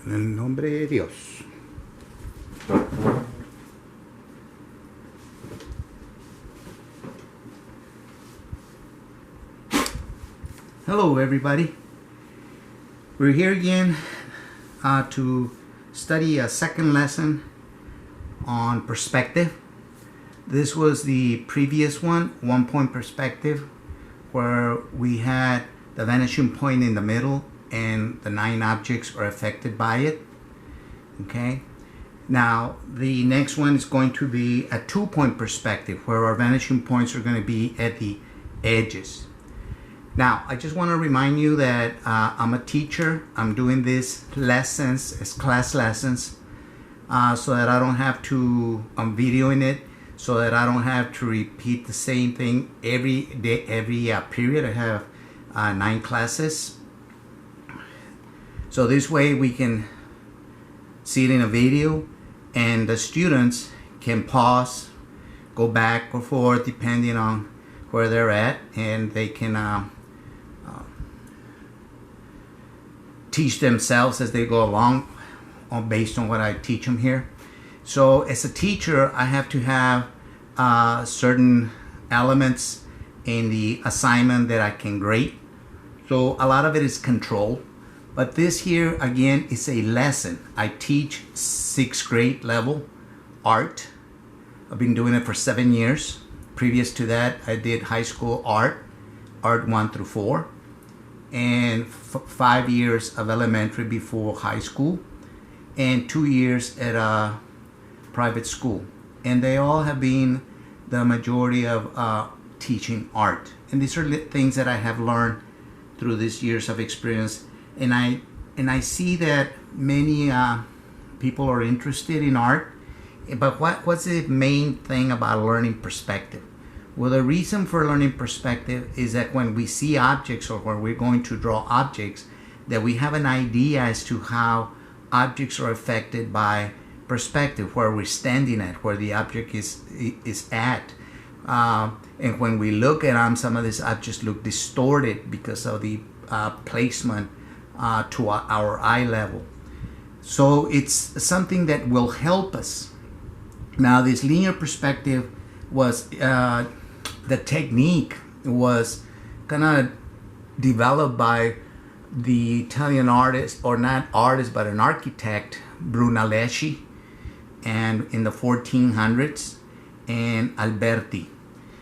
En el nombre de Dios. Hello everybody. We're here again to study a second lesson on perspective. This was the previous one point perspective, where we had the vanishing point in the middle and the 9 objects are affected by it. Okay. Now the next one is going to be a 2-point perspective, where our vanishing points are going to be at the edges. Now, I just want to remind you that I'm a teacher. I'm doing these lessons as class lessons so that I don't have to, I'm videoing it so that I don't have to repeat the same thing every day, every period. I have 9 classes. So this way we can see it in a video and the students can pause, go back or forth depending on where they're at, and they can teach themselves as they go along based on what I teach them here. So as a teacher, I have to have certain elements in the assignment that I can grade. So a lot of it is control, but this here again is a lesson. I teach 6th grade level art. I've been doing it for 7 years. Previous to that, I did high school art 1 through 4. And 5 years of elementary before high school, and 2 years at a private school. And they all have been the majority of teaching art. And these are things that I have learned through these years of experience. And I see that many people are interested in art. But what's the main thing about learning perspective? Well, the reason for learning perspective is that when we see objects, or when we're going to draw objects, that we have an idea as to how objects are affected by perspective, where we're standing at, where the object is at. And when we look at them, some of these objects look distorted because of the placement to our eye level. So it's something that will help us. Now, this linear perspective was the technique was kind of developed by the Italian artist, or not artist, but an architect, Brunelleschi, and in the 1400s, and Alberti.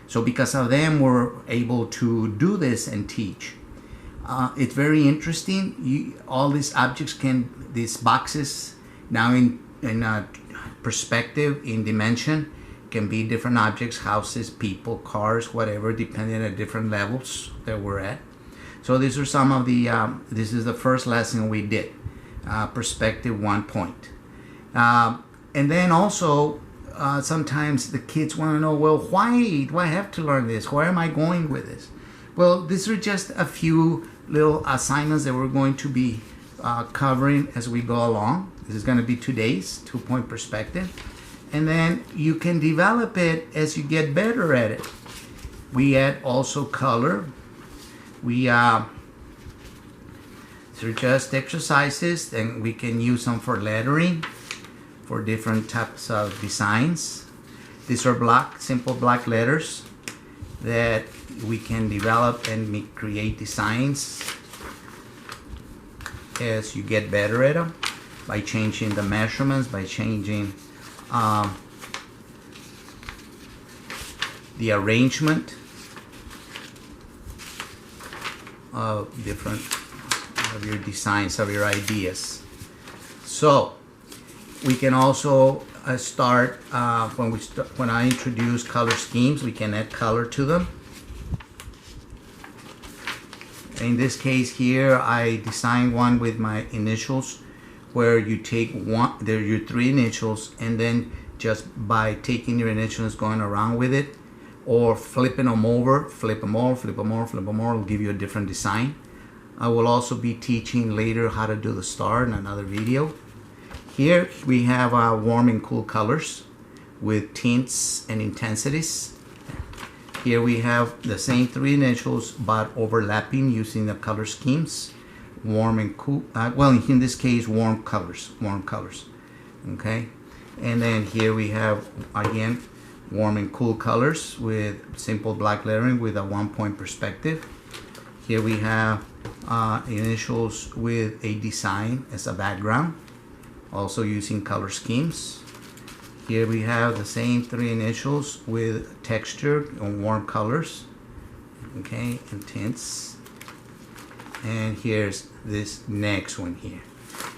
So because of them, we're able to do this and teach. It's very interesting. All these objects these boxes now in perspective, in dimension, can be different objects, houses, people, cars, whatever, depending on different levels that we're at. So these are some of the, this is the first lesson we did, perspective 1 point. And then also, sometimes the kids want to know, well, why do I have to learn this? Where am I going with this? Well, these are just a few little assignments that we're going to be covering as we go along. This is going to be today's 2-point perspective. And then you can develop it as you get better at it. We add also color. These are just exercises, and we can use them for lettering, for different types of designs. These are simple black letters that we can develop and create designs as you get better at them, by changing the measurements, by changing the arrangement of different of your designs, of your ideas. So we can also start when I introduce color schemes, we can add color to them. In this case here, I designed one with my initials, where you take one, there are your 3 initials, and then just by taking your initials, going around with it, or flipping them over, flip them over, flip them over, flip them over, will give you a different design. I will also be teaching later how to do the star in another video. Here we have warm and cool colors with tints and intensities. Here we have the same 3 initials but overlapping using the color schemes. warm and cool, well, in this case, warm colors, okay? And then here we have, again, warm and cool colors with simple black lettering with a 1-point perspective. Here we have initials with a design as a background, also using color schemes. Here we have the same 3 initials with texture and warm colors, okay, and tints. And here's this next one here.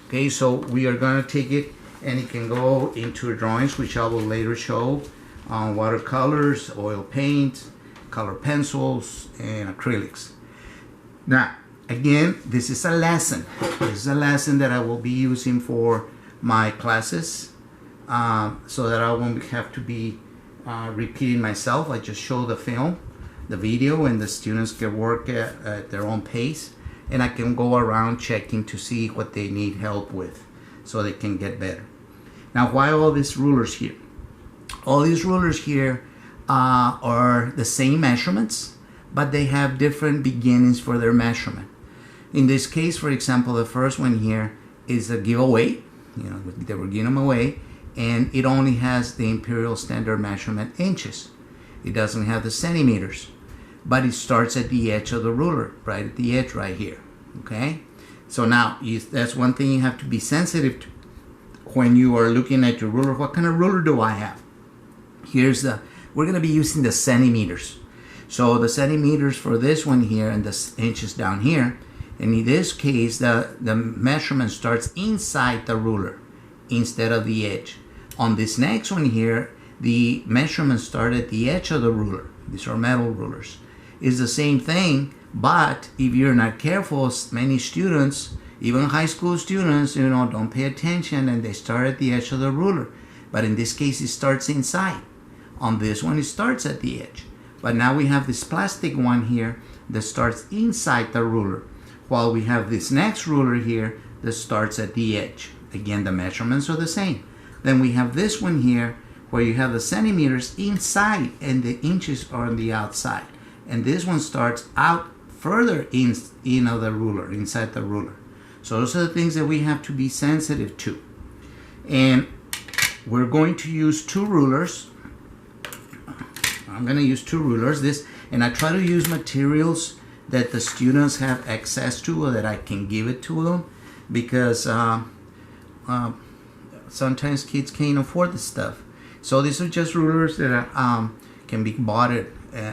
Okay, so we are going to take it and it can go into drawings, which I will later show, on watercolors, oil paint, color pencils, and acrylics. Now, again, this is a lesson. This is a lesson that I will be using for my classes, so that I won't have to be repeating myself. I just show the film, the video, and the students can work at their own pace, and I can go around checking to see what they need help with so they can get better. Now, why all these rulers here? All these rulers here are the same measurements, but they have different beginnings for their measurement. In this case, for example, the first one here is a giveaway. You know, they were giving them away, and it only has the imperial standard measurement inches. It doesn't have the centimeters, but it starts at the edge of the ruler, right at the edge right here, okay? So now, that's one thing you have to be sensitive to when you are looking at your ruler. What kind of ruler do I have? We're gonna be using the centimeters. So the centimeters for this one here and the inches down here, and in this case, the measurement starts inside the ruler instead of the edge. On this next one here, the measurement starts at the edge of the ruler. These are metal rulers. It's the same thing, but if you're not careful, many students, even high school students, you know, don't pay attention and they start at the edge of the ruler. But in this case, it starts inside. On this one, it starts at the edge. But now we have this plastic one here that starts inside the ruler, while we have this next ruler here that starts at the edge. Again, the measurements are the same. Then we have this one here where you have the centimeters inside and the inches are on the outside. And this one starts out further in of the ruler, inside the ruler. So those are the things that we have to be sensitive to. And we're going to use 2 rulers. I'm going to use 2 rulers. And I try to use materials that the students have access to, or that I can give it to them, because sometimes kids can't afford this stuff. So these are just rulers that can be bought at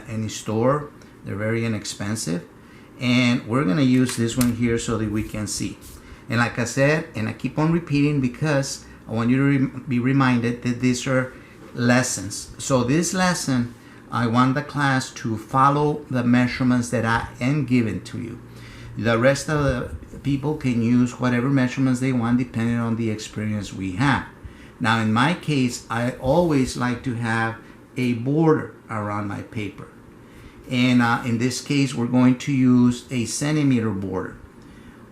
any store. They're very inexpensive, and we're going to use this one here so that we can see. And like I said, and I keep on repeating because I want you to be reminded that these are lessons. So this lesson, I want the class to follow the measurements that I am giving to you. The rest of the people can use whatever measurements they want depending on the experience we have. Now in my case, I always like to have a border around my paper. And in this case, we're going to use a centimeter border.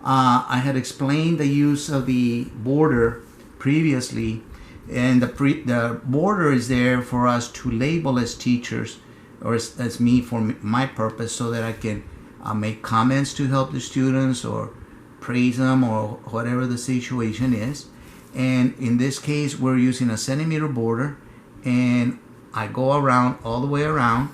I had explained the use of the border previously, and the border is there for us to label as teachers, or as me for my purpose, so that I can make comments to help the students or praise them or whatever the situation is. And in this case, we're using a centimeter border, and I go around all the way around.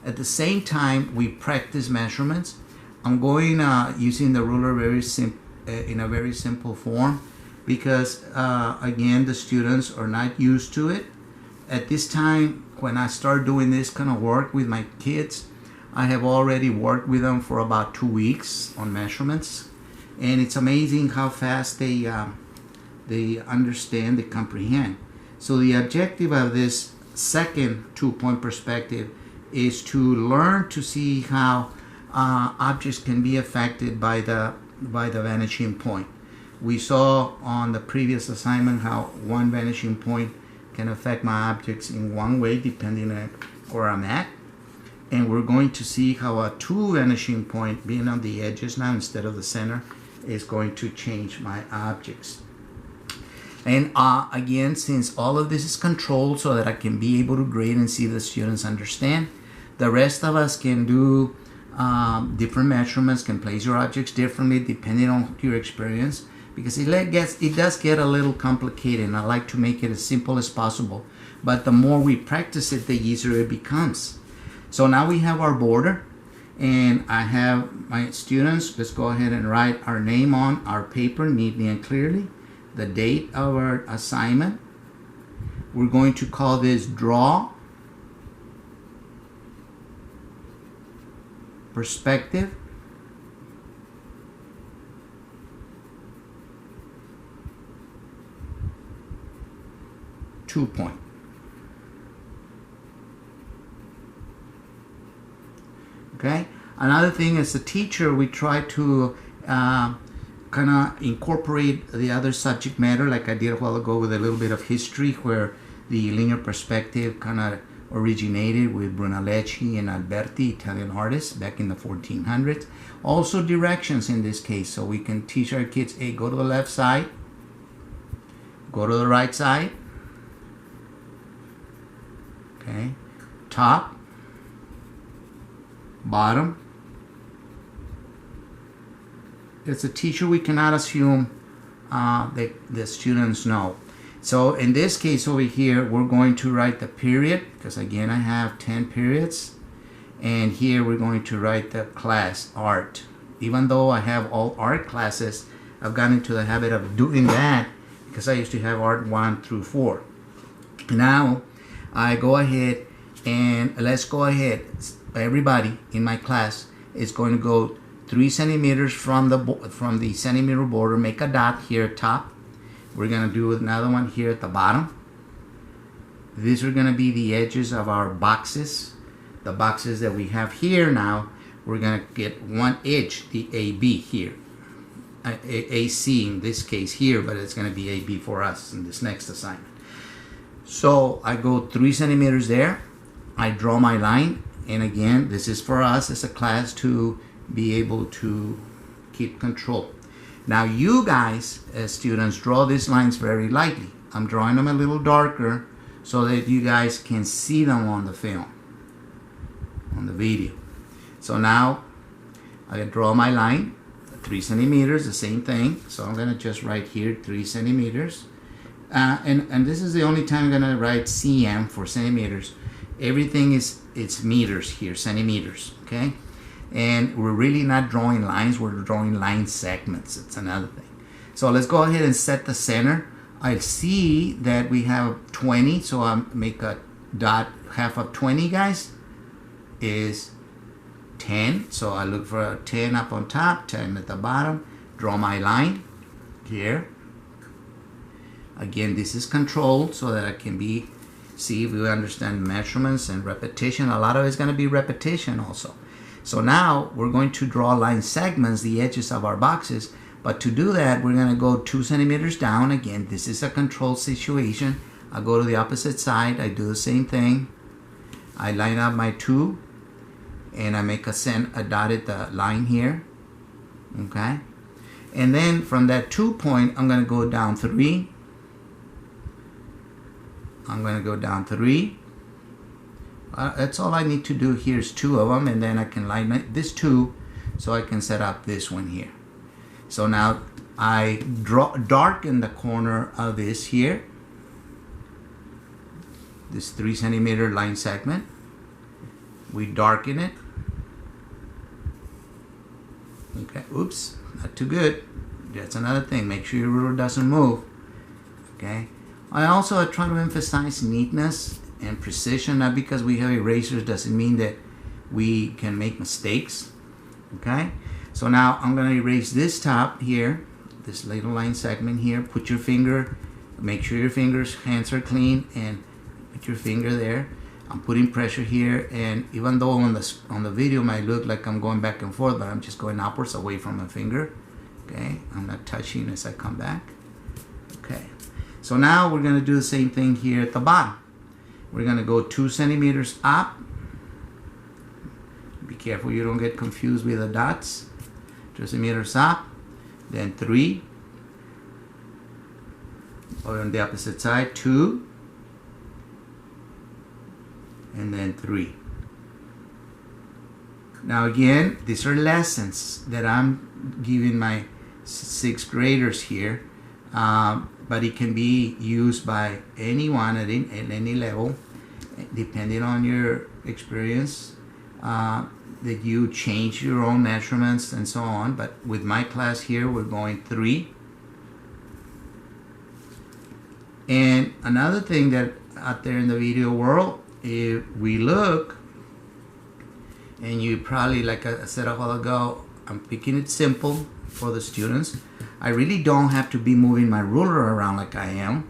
At the same time, we practice measurements. I'm going using the ruler in a very simple form, because again, the students are not used to it. At this time, when I start doing this kind of work with my kids, I have already worked with them for about 2 weeks on measurements, and it's amazing how fast they understand, they comprehend. So the objective of this second 2-point perspective is to learn to see how objects can be affected by the vanishing point. We saw on the previous assignment how one vanishing point can affect my objects in one way depending on where I'm at. And we're going to see how a 2 vanishing point, being on the edges now instead of the center, is going to change my objects. And again, since all of this is controlled so that I can be able to grade and see the students understand, the rest of us can do different measurements, can place your objects differently depending on your experience, because it does get a little complicated, and I like to make it as simple as possible. But the more we practice it, the easier it becomes. So now we have our border, and I have my students. Let's go ahead and write our name on our paper neatly and clearly, the date of our assignment. We're going to call this draw perspective. Two-point. Okay. Another thing, as a teacher, we try to kind of incorporate the other subject matter, like I did a while ago with a little bit of history, where the linear perspective kind of originated with Brunelleschi and Alberti, Italian artists, back in the 1400s. Also directions in this case, so we can teach our kids, hey, go to the left side, go to the right side, okay, top, bottom. As a teacher, we cannot assume that the students know. So in this case over here, we're going to write the period, because again I have 10 periods, and here we're going to write the class art. Even though I have all art classes, I've gotten into the habit of doing that because I used to have art 1 through 4. Now I go ahead and let's go ahead. Everybody in my class is going to go 3 centimeters from the centimeter border, make a dot here at top. We're going to do another one here at the bottom. These are going to be the edges of our boxes. The boxes that we have here now, we're going to get one edge, the AB here. AC in this case here, but it's going to be AB for us in this next assignment. So I go 3 centimeters there. I draw my line. And again, this is for us as a class to be able to keep control. Now you guys, as students, draw these lines very lightly. I'm drawing them a little darker so that you guys can see them on the film, on the video. So now I draw my line, 3 centimeters, the same thing. So I'm going to just write here 3 centimeters. And this is the only time I'm going to write cm for centimeters. Everything it's meters here, centimeters, okay? And we're really not drawing lines, we're drawing line segments. It's another thing. So let's go ahead and set the center. I see that we have 20, so I'll make a dot. Half of 20, guys, is 10. So I look for a 10 up on top, 10 at the bottom, draw my line here. Again, this is controlled so that I can see if we understand measurements and repetition. A lot of it's going to be repetition also. So now we're going to draw line segments, the edges of our boxes. But to do that, we're going to go 2 centimeters down. Again, this is a controlled situation. I go to the opposite side. I do the same thing. I line up my 2, and I make a dotted line here. Okay. And then from that 2 point, I'm going to go down 3. I'm going to go down 3. That's all I need to do here is 2 of them, and then I can line this 2 so I can set up this one here. So now I darken the corner of this here, this 3 centimeter line segment. We darken it. Okay, oops, not too good. That's another thing. Make sure your ruler doesn't move. Okay. I also try to emphasize neatness and precision. Not because we have erasers doesn't mean that we can make mistakes. Okay. So now I'm going to erase this top here, this little line segment here. Put your finger, make sure your hands are clean, and put your finger there. I'm putting pressure here, and even though on the video it might look like I'm going back and forth, but I'm just going upwards away from my finger. Okay, I'm not touching as I come back. Okay, so now we're going to do the same thing here at the bottom. We're going to go 2 centimeters up. Be careful you don't get confused with the dots. 2 centimeters up, then 3. Or on the opposite side, 2. And then 3. Now again, these are lessons that I'm giving my sixth graders here, but it can be used by anyone at any level, depending on your experience, that you change your own measurements and so on. But with my class here, we're going 3. And another thing that out there in the video world, if we look, and you probably, like I said a while ago, I'm picking it simple for the students. I really don't have to be moving my ruler around like I am,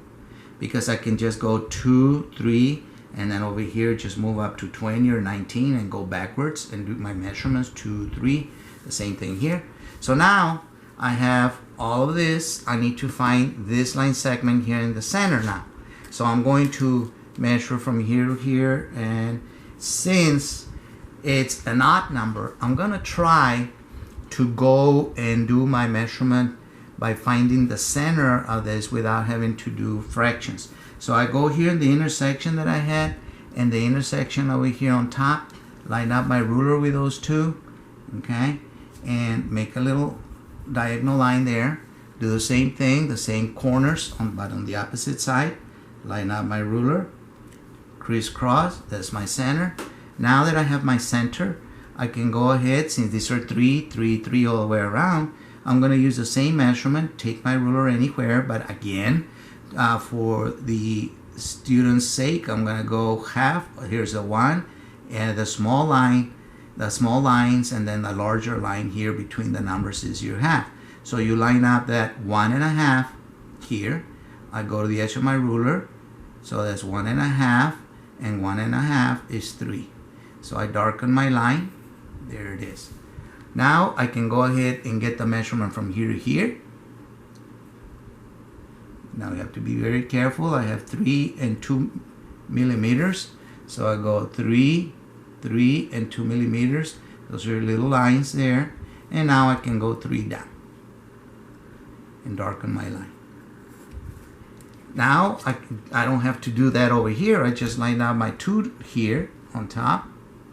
because I can just go 2, 3, and then over here just move up to 20 or 19 and go backwards and do my measurements, 2, 3, the same thing here. So now I have all of this. I need to find this line segment here in the center now. So I'm going to measure from here to here, and since it's an odd number, I'm gonna try to go and do my measurement by finding the center of this without having to do fractions. So I go here in the intersection that I had, and the intersection over here on top, line up my ruler with those two, okay, and make a little diagonal line there. Do the same thing, the same corners, but on the opposite side. Line up my ruler, crisscross, that's my center. Now that I have my center, I can go ahead, since these are 3, 3, 3 all the way around, I'm going to use the same measurement, take my ruler anywhere, but again, for the student's sake, I'm going to go half. Here's a 1, and the small line, the small lines, and then the larger line here between the numbers is your half. So you line up that 1.5 here. I go to the edge of my ruler, so that's 1.5, and 1.5 is 3. So I darken my line. There it is. Now I can go ahead and get the measurement from here to here. Now you have to be very careful. I have 3 and 2 millimeters. So I go 3, 3 and 2 millimeters. Those are little lines there. And now I can go 3 down and darken my line. Now I don't have to do that over here. I just line out my 2 here on top,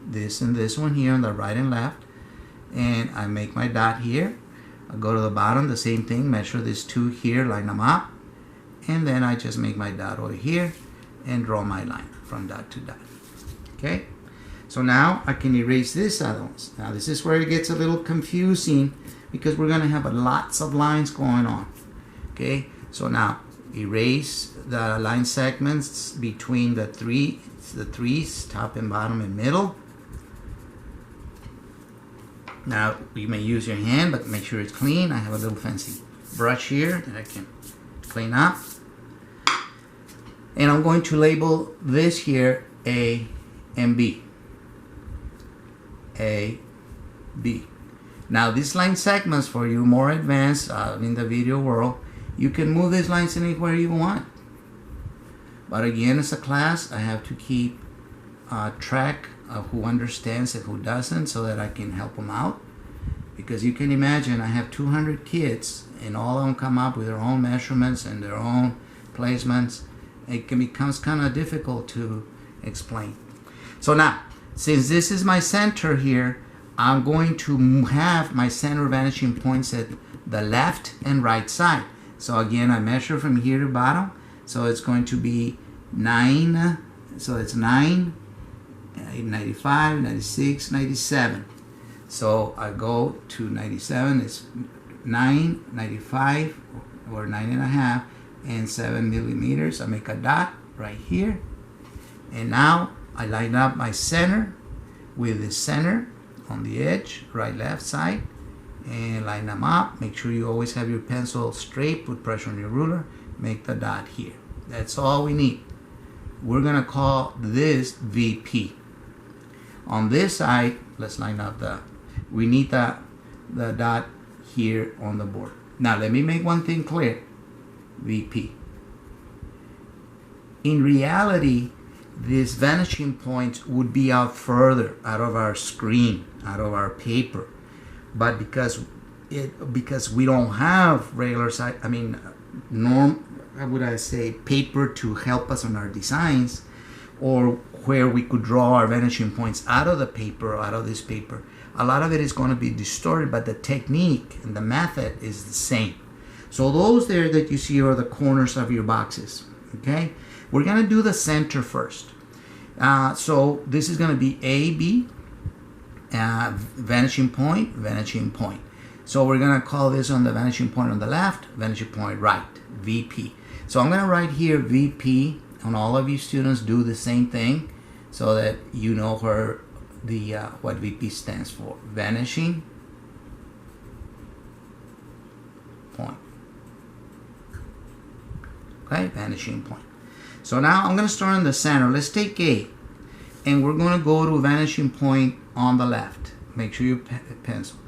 this and this one here on the right and left, and I make my dot here. I go to the bottom, the same thing, measure these 2 here, line them up, and then I just make my dot over here and draw my line from dot to dot. Okay, so now I can erase this other ones. Now this is where it gets a little confusing, because we're going to have lots of lines going on. Okay, so now erase the line segments between the threes, top and bottom and middle. Now you may use your hand, but make sure it's clean. I have a little fancy brush here that I can clean up. And I'm going to label this here A and B. A, B. Now these line segments, for you more advanced in the video world, you can move these lines anywhere you want. But again, as a class, I have to keep track of who understands and who doesn't, so that I can help them out. Because you can imagine, I have 200 kids, and all of them come up with their own measurements and their own placements. It becomes kind of difficult to explain. So now, since this is my center here, I'm going to have my center vanishing points at the left and right side. So again, I measure from here to bottom. So it's going to be 9. So it's 9, 95, 96, 97. So I go to 97. It's 9, 95, or 9.5, and 7 millimeters. I make a dot right here. And now I line up my center with the center on the edge, right, left side, and line them up. Make sure you always have your pencil straight, put pressure on your ruler, make the dot here. That's all we need. We're gonna call this VP. On this side, let's line up we need the dot here on the board. Now let me make one thing clear, VP. In reality, these vanishing points would be out further, out of our screen, out of our paper. But because we don't have regular size, how would I say, paper to help us on our designs, or where we could draw our vanishing points out of the paper, out of this paper, a lot of it is going to be distorted, but the technique and the method is the same. So those there that you see are the corners of your boxes. Okay, we're going to do the center first. So this is going to be A, B, vanishing point, vanishing point. So we're going to call this on the vanishing point on the left, vanishing point right, VP. So I'm going to write here VP, and all of you students do the same thing so that you know where the what VP stands for. Vanishing point. Okay, vanishing point. So now I'm going to start in the center. Let's take A, and we're going to go to vanishing point on the left. Make sure you pencil.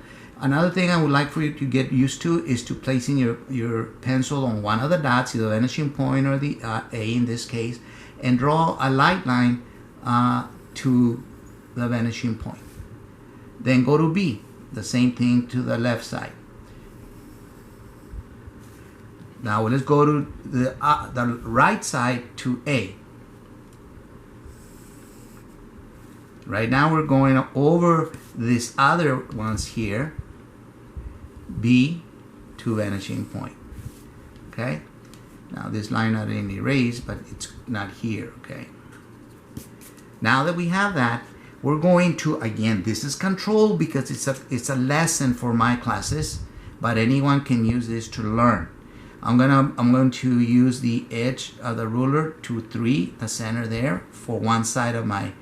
Another thing I would like for you to get used to is to placing your pencil on one of the dots, either vanishing point or the A in this case, and draw a light line to the vanishing point. Then go to B, the same thing to the left side. Now let's go to the right side to A. Right now we're going over these other ones here. B to vanishing point. Okay. Now this line not in erased, but it's not here. Okay. Now that we have that, we're going to, again, this is controlled because it's a lesson for my classes, but anyone can use this to learn. I'm going to use the edge of the ruler to 3, the center there, for one side of my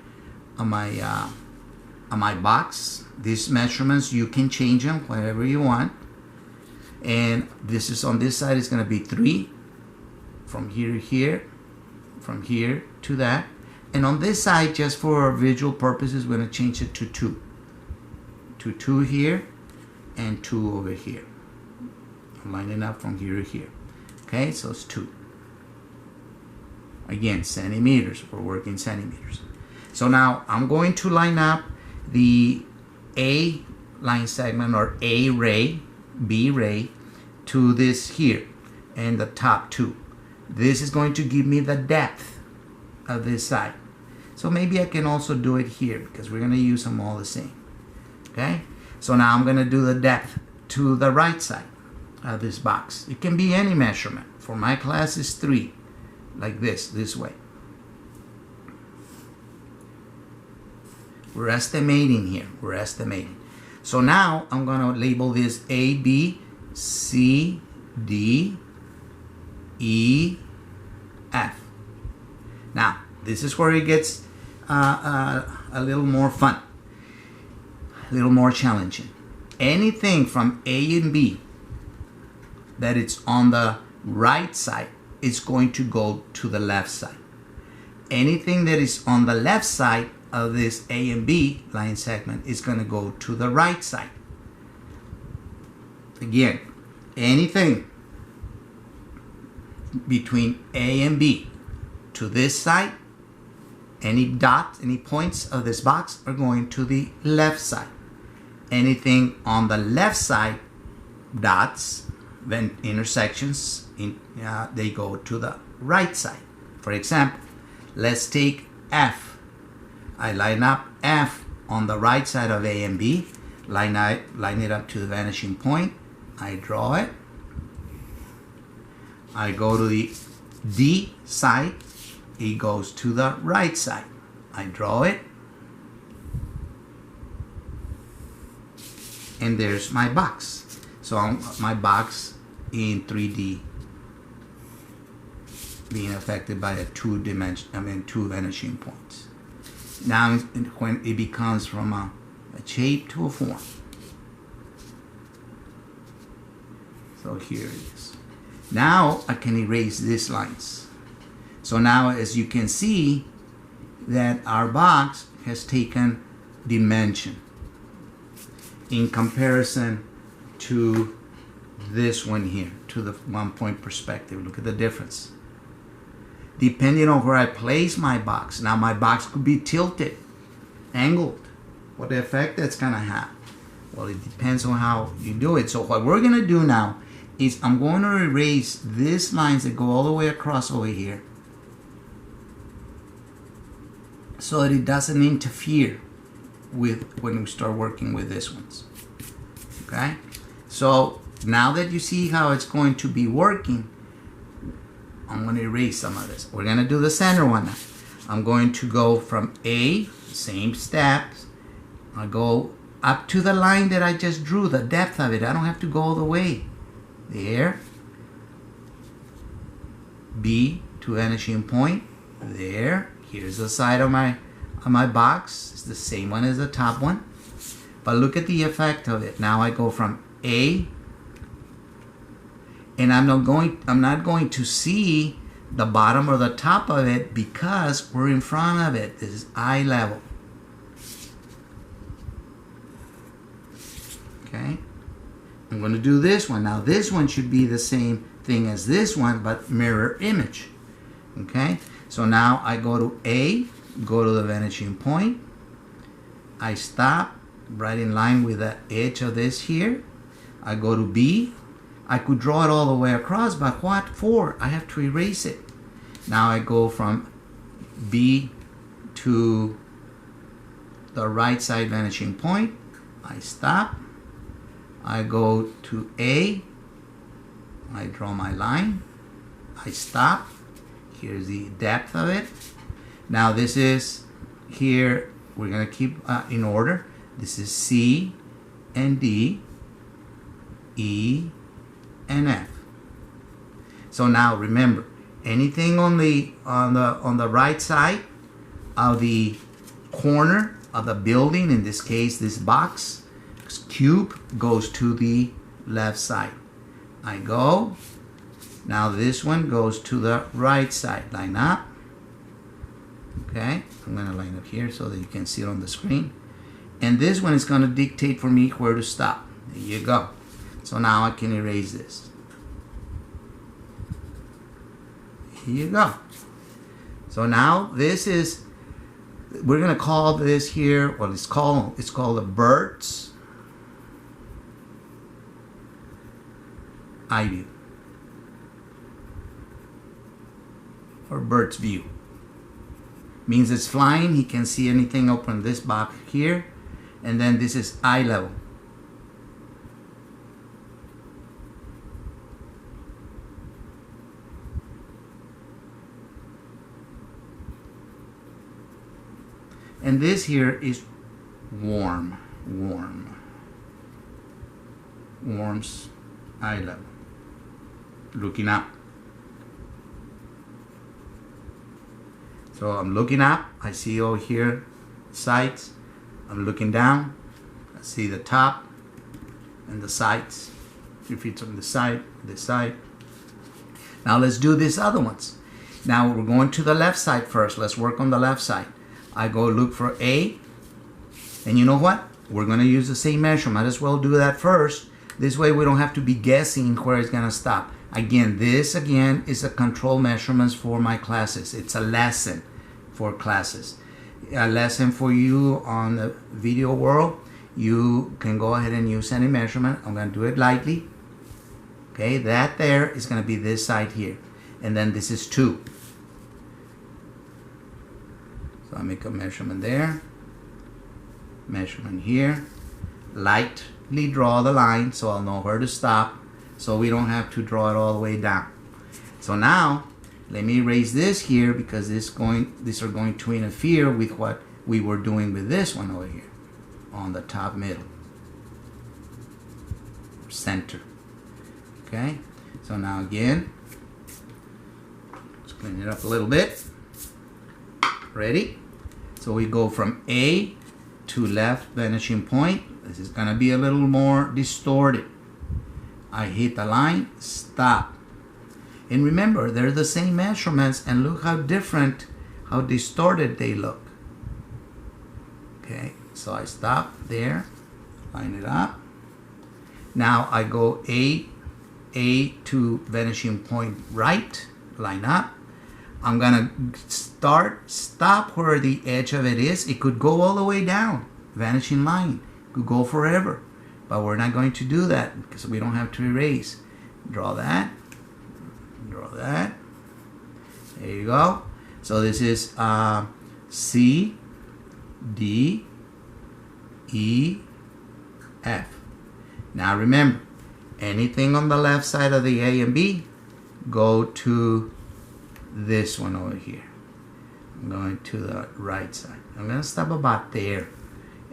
box. These measurements, you can change them whatever you want. And this is on this side is going to be 3 from here to here, from here to that. And on this side, just for visual purposes, we're going to change it to 2. To 2 here and 2 over here. Lining up from here to here. Okay, so it's 2. Again, centimeters. We're working centimeters. So now I'm going to line up the A line segment or A ray, B ray, to this here and the top 2. This is going to give me the depth of this side. So maybe I can also do it here because we're going to use them all the same. Okay, so now I'm going to do the depth to the right side of this box. It can be any measurement. For my class is 3, like this way. We're estimating here. We're estimating. So now I'm going to label this A, B, C, D, E, F. Now, this is where it gets a little more fun, a little more challenging. Anything from A and B that it's on the right side is going to go to the left side. Anything that is on the left side of this A and B line segment is going to go to the right side. Again, anything between A and B to this side, any dots, any points of this box are going to the left side. Anything on the left side, dots, then intersections, they go to the right side. For example, let's take F. I line up F on the right side of A and B, line it up to the vanishing point. I draw it. I go to the D side. It goes to the right side. I draw it. And there's my box. So my box in 3D being affected by two vanishing points. Now when it becomes from a shape to a form. So here it is. Now I can erase these lines. So now as you can see that our box has taken dimension in comparison to this one here, to the 1 point perspective. Look at the difference. Depending on where I place my box. Now my box could be tilted, angled. What the effect that's gonna have? Well, it depends on how you do it. So what we're gonna do now is I'm going to erase these lines that go all the way across over here so that it doesn't interfere when we start working with this ones. Okay, so now that you see how it's going to be working, I'm going to erase some of this. We're going to do the center one now. I'm going to go from A, same steps. I go up to the line that I just drew, the depth of it. I don't have to go all the way. There. B to vanishing point. There. Here's the side of my box. It's the same one as the top one. But look at the effect of it. Now I go from A, and I'm not going to see the bottom or the top of it because we're in front of it. This is eye level. Okay. I'm going to do this one. Now this one should be the same thing as this one, but mirror image. Okay. So now I go to A, go to the vanishing point. I stop right in line with the edge of this here. I go to B. I could draw it all the way across, but what for? I have to erase it. Now I go from B to the right side vanishing point. I stop. I go to A. I draw my line. I stop. Here's the depth of it. Now this is here. We're going to keep in order. This is C and D, E and F. So now remember, anything on the right side of the corner of the building, in this case this box cube, goes to the left side. I go. Now this one goes to the right side. Line up. Okay, I'm going to line up here so that you can see it on the screen. And this one is going to dictate for me where to stop. There you go. So now I can erase this. Here you go. So now this is, we're going to call this here, well, it's called a bird's eye view, or bird's view. Means it's flying, he can see anything open this box here, and then this is eye level. And this here is warm's eye level, looking up. So I'm looking up, I see over here sides. I'm looking down, I see the top and the sides. If it's on the side, this side. Now let's do these other ones. Now we're going to the left side first. Let's work on the left side. I go look for A, and you know what? We're going to use the same measure. Might as well do that first. This way we don't have to be guessing where it's going to stop. Again, this again is a control measurements for my classes. It's a lesson for classes. A lesson for you on the video world. You can go ahead and use any measurement. I'm going to do it lightly. Okay, that there is going to be this side here. And then this is 2. So I make a measurement there. Measurement here. Lightly draw the line so I'll know where to stop. So we don't have to draw it all the way down. So now, let me erase this here because these are going to interfere with what we were doing with this one over here on the top middle. Center. Okay? So now again, let's clean it up a little bit. Ready? So we go from A to left vanishing point. This is going to be a little more distorted. I hit the line, stop. And remember, they're the same measurements, and look how different, how distorted they look. Okay, so I stop there, line it up. Now I go A to vanishing point right, line up. I'm gonna stop where the edge of it is. It could go all the way down, vanishing line, could go forever. But we're not going to do that because we don't have to erase. Draw that. Draw that. There you go. So this is C, D, E, F. Now remember, anything on the left side of the A and B, go to this one over here. I'm going to the right side. I'm going to stop about there.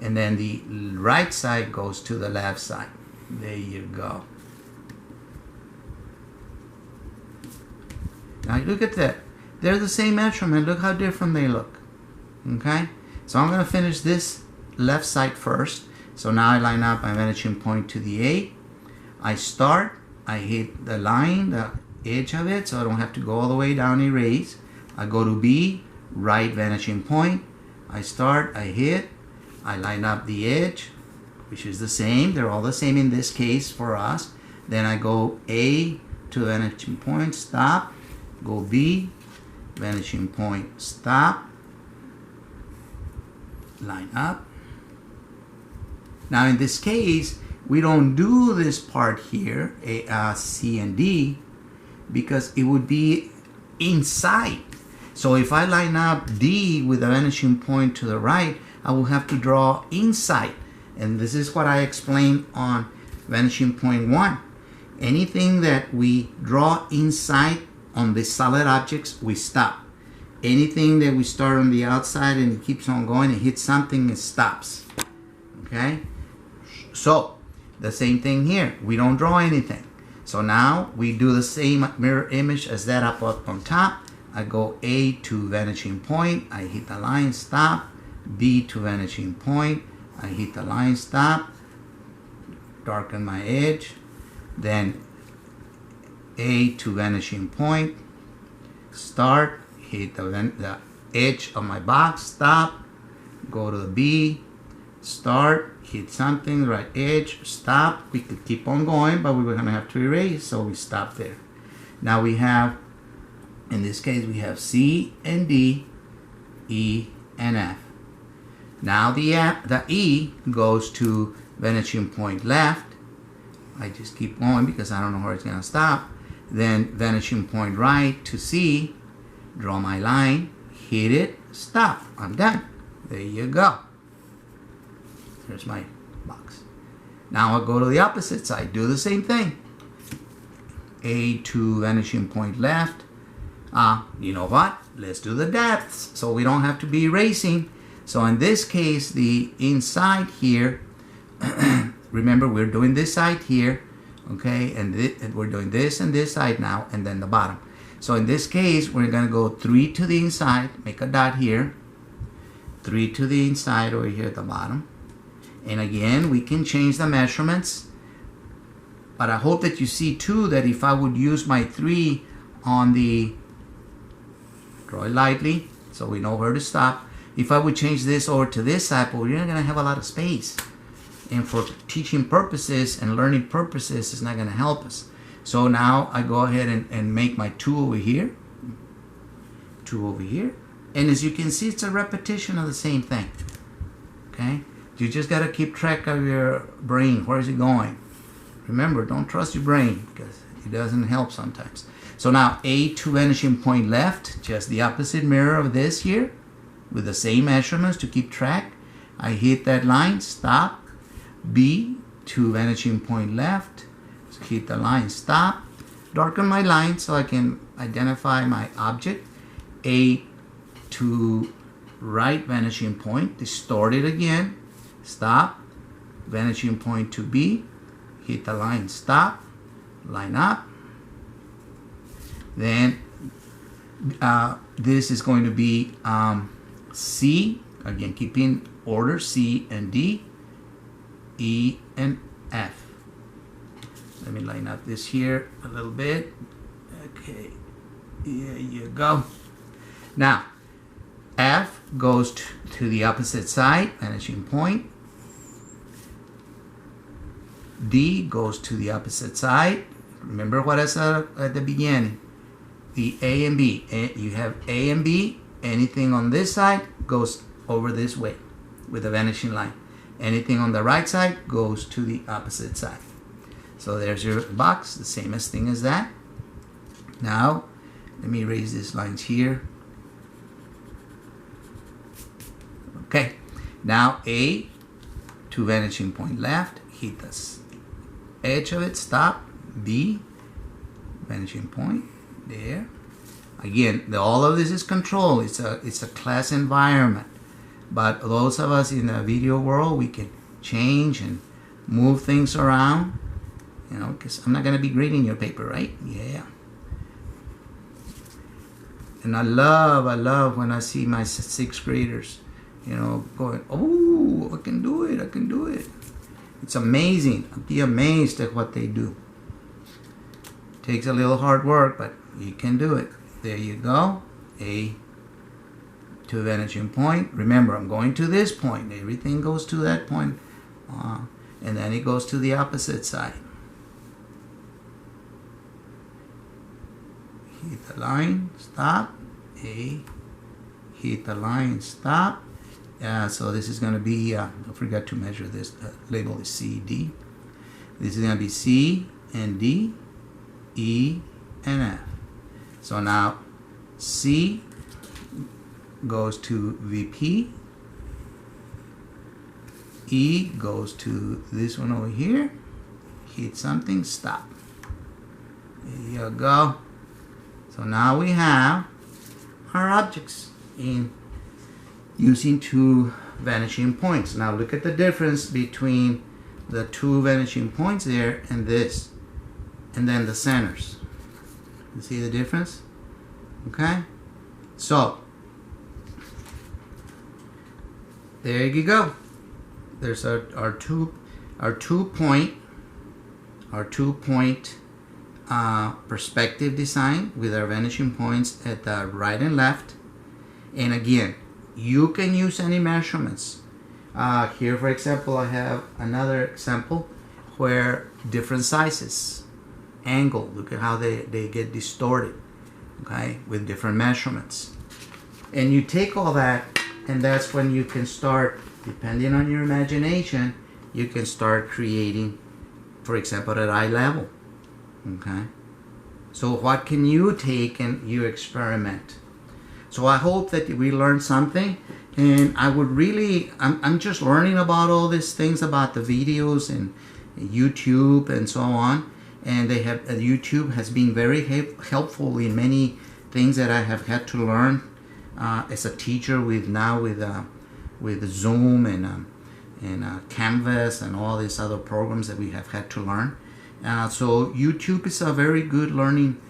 And then the right side goes to the left side. There you go. Now look at that. They're the same measurement. Look how different they look. Okay? So I'm going to finish this left side first. So now I line up my vanishing point to the A. I start. I hit the line, the edge of it, so I don't have to go all the way down, erase. I go to B, right vanishing point. I start. I hit. I line up the edge, which is the same. They're all the same in this case for us. Then I go A to vanishing point, stop. Go B, vanishing point, stop. Line up. Now in this case, we don't do this part here, C and D, because it would be inside. So if I line up D with a vanishing point to the right, I will have to draw inside. And this is what I explained on vanishing point 1. Anything that we draw inside on the solid objects, we stop. Anything that we start on the outside and it keeps on going, it hits something, it stops. Okay? So, the same thing here. We don't draw anything. So now we do the same mirror image as that up on top. I go A to vanishing point. I hit the line, stop. B to vanishing point. I hit the line, stop. Darken my edge. Then A to vanishing point. Start. Hit the edge of my box. Stop. Go to the B. Start. Hit something. Right edge. Stop. We could keep on going, but we were going to have to erase, so we stop there. Now we have, in this case, we have C and D, E and F. Now the E goes to vanishing point left. I just keep going because I don't know where it's going to stop. Then vanishing point right to C. Draw my line. Hit it. Stop. I'm done. There you go. There's my box. Now I'll go to the opposite side. Do the same thing. A to vanishing point left. You know what? Let's do the depths so we don't have to be erasing. So in this case, the inside here, remember we're doing this side here, okay? And we're doing this and this side now, and then the bottom. So in this case, we're going to go 3 to the inside, make a dot here, 3 to the inside over here at the bottom. And again, we can change the measurements. But I hope that you see too that if I would use my 3 on the, draw it lightly so we know where to stop. If I would change this over to this side, but we're not going to have a lot of space. And for teaching purposes and learning purposes, it's not going to help us. So now I go ahead and make my 2 over here. 2 over here. And as you can see, it's a repetition of the same thing. Okay? You just got to keep track of your brain. Where is it going? Remember, don't trust your brain because it doesn't help sometimes. So now A to vanishing point left, just the opposite mirror of this here, with the same measurements to keep track. I hit that line, stop. B to vanishing point left, so hit the line, stop. Darken my line so I can identify my object. A to right vanishing point, distort it again, stop. Vanishing point to B, hit the line, stop. Line up. Then this is going to be C, again keeping order, C and D, E and F. Let me line up this here a little bit. Okay, there you go. Now, F goes to the opposite side, vanishing point. D goes to the opposite side. Remember what I said at the beginning. The A and B. You have A and B. Anything on this side goes over this way with a vanishing line. Anything on the right side goes to the opposite side. So there's your box, the same thing as that. Now, let me erase these lines here. Okay, now A to vanishing point left, hit the edge of it, stop, B, vanishing point, there. Again, all of this is control. It's a class environment. But those of us in the video world, we can change and move things around, you know, because I'm not going to be grading your paper, right? Yeah. And I love when I see my sixth graders, you know, going, oh, I can do it, I can do it. It's amazing. I'd be amazed at what they do. Takes a little hard work, but you can do it. There you go. A to a vanishing point. Remember, I'm going to this point. Everything goes to that point. And then it goes to the opposite side. Hit the line, stop. A, hit the line, stop. So this is going to be, I forgot to measure this. The label is C, D. This is going to be C and D, E and F. So now C goes to VP. E goes to this one over here. Hit something, stop. There you go. So now we have our objects in using two vanishing points. Now look at the difference between the two vanishing points there and this, and then the centers. You see the difference? Okay? So there you go. There's our two point perspective design with our vanishing points at the right and left. And again, you can use any measurements. Here, for example, I have another example where different sizes, angle, look at how they get distorted, okay, with different measurements. And you take all that, and that's when you can start, depending on your imagination, you can start creating, for example, at eye level. Okay, so what can you take and you experiment? So I hope that we learned something, and I would really, I'm just learning about all these things about the videos and YouTube and so on, and they have YouTube has been very helpful in many things that I have had to learn as a teacher with Zoom and Canvas and all these other programs that we have had to learn. So YouTube is a very good learning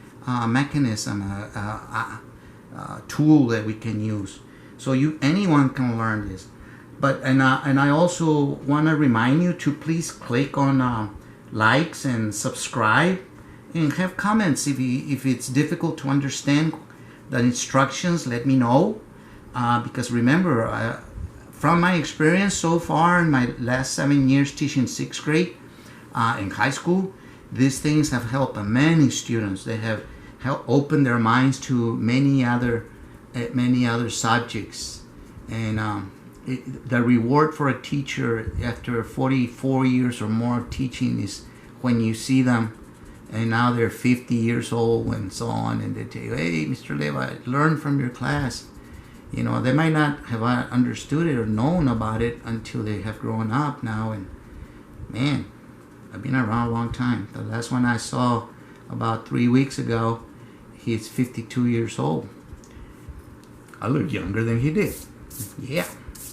mechanism, tool that we can use. So anyone can learn this. But and I also want to remind you to please click on likes and subscribe and have comments. If it's difficult to understand the instructions, let me know. Because remember, from my experience so far in my last 7 years teaching 6th grade in high school, these things have helped many students. They have helped open their minds to many other subjects. And the reward for a teacher after 44 years or more of teaching is when you see them and now they're 50 years old and so on, and they tell you, hey, Mr. Lev, I learned from your class. You know, they might not have understood it or known about it until they have grown up now. And man, I've been around a long time. The last one I saw about 3 weeks ago, he's 52 years old. I look younger than he did. Yeah.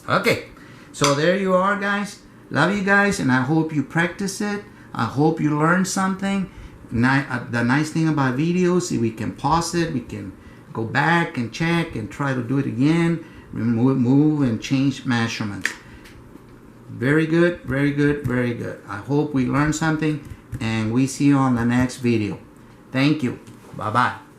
Okay. So there you are, guys. Love you guys, and I hope you practice it. I hope you learn something. The nice thing about videos is we can pause it. We can go back and check and try to do it again. Move and change measurements. Very good, very good, very good. I hope we learned something, and we see you on the next video. Thank you. Bye-bye.